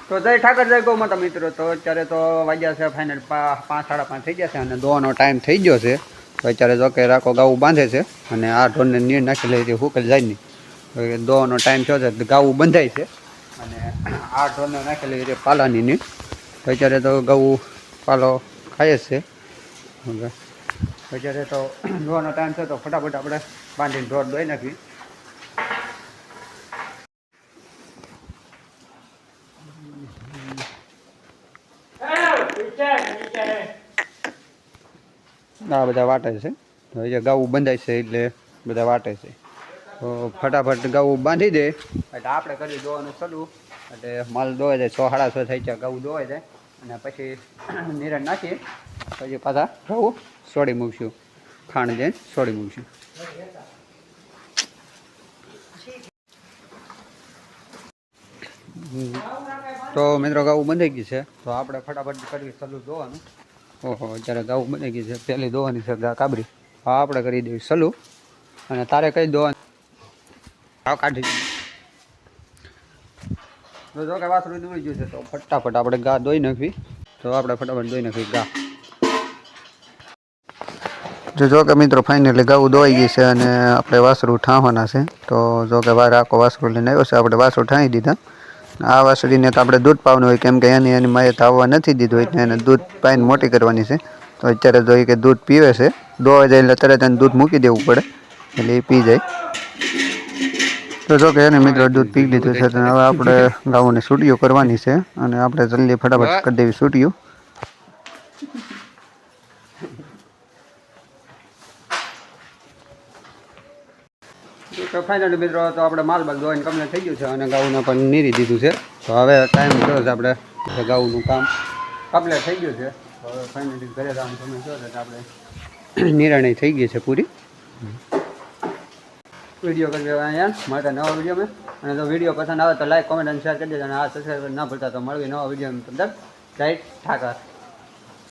તો જય ઠાકર જય ગૌ માતા મિત્રો. તો અત્યારે તો વાગ્યા છે ફાઇનલ 5 સાડા 5 થઈ ગયા છે અને દોવાનો ટાઈમ થઈ ગયો છે. તો અત્યારે જો કે રાખો ગાવું બાંધે છે અને આ ઢોરને નીર નાખી લઈ હુકલ જાય નહીં. દોવાનો ટાઈમ થયો છે ગાવું બંધાય છે અને આ ઢોરને નાખી લઈ પાલાની નીર. તો અત્યારે તો ગાવું પાલો ખાય જ છે. અત્યારે તો દોવાનો ટાઈમ થયો તો ફટાફટ આપણે બાંધીને ઢોર દોઈ નાખી. આ બધા વાટે છે. તો એ ગાવું બંધાય છે એટલે બધા વાટે છે. તો ફટાફટ ગાવું બાંધી દે એટલે આપણે કરી દોવાનું ચાલુ. એટલે માલ દોવાઈ જાય 6 સાડા 6 થઈ જાય ગાવું દોવાઈ જાય અને પછી નિરણ નાખીએ પછી પાછા ગાવું છોડી મૂકશું. ખાંડ જઈને છોડી મૂકશું. તો મિત્રો ગાવું બંધાઈ ગઈ છે. તો આપણે ફટાફટ કરવી ચાલુ દોવાનું. ઓહો અત્યારે ગાવું બની ગઈ છે. પહેલી દોવાની છે કાબરી. હા આપણે કરી દેવી સલું અને તારે કઈ દોવાની હા કાઢી તો જો કે વાસરું દોઈ ગયું છે. તો ફટાફટ આપણે ગા દોઈ નાખવી. તો આપણે ફટાફટ દોઈ નાખવી ગા. જો કે મિત્રો ફાઇનલી ગાવું દોઈ ગઈ છે અને આપણે વાસરું ઠાવવાના છે. તો જો કે વાર આખો વાસરું લઈને આવ્યો છે. આપણે વાસરું ઠાવી દીધા. આ વાસળીને તો આપણે દૂધ પાવાનું હોય કેમ કે એની માએ આવવા નથી દીધું એટલે એને દૂધ પાઈને મોટી કરવાની છે. તો અત્યારે જોઈએ કે દૂધ પીવે છે. દોવા જાય એટલે તરત એને દૂધ મૂકી દેવું પડે એટલે એ પી જાય. તો જો કે એને મિત્રો દૂધ પી લીધું છે. તો હવે આપણે ગાઉને સૂટીઓ કરવાની છે અને આપણે જલ્દી ફટાફટ કરી દેવી સૂટીઓ. તો ફાઇનલી મિત્રો તો આપણે માલ બાલ ધોઈને કમ્પ્લીટ થઈ ગયું છે અને ગાઉને પણ નીરી દીધું છે. તો હવે ટાઈમ થયો છે આપણે ગાઉનું કામ કમ્પ્લીટ થઈ ગયું છે. હવે ફાઇનલી ઘરે જવાનું સમય થયો છે. આપણે નિરાણી થઈ ગઈ છે પૂરી. વિડીયો કરી દેવા અહીંયા મારા નવા વિડીયોમાં. અને જો વિડીયો પસંદ આવે તો લાઈક કોમેન્ટ અને શેર કરી દેજો અને આ સબસ્ક્રાઈબ ના ભૂલતા. તો મળવી નવા વિડીયોની અંદર. જય ઠાકર.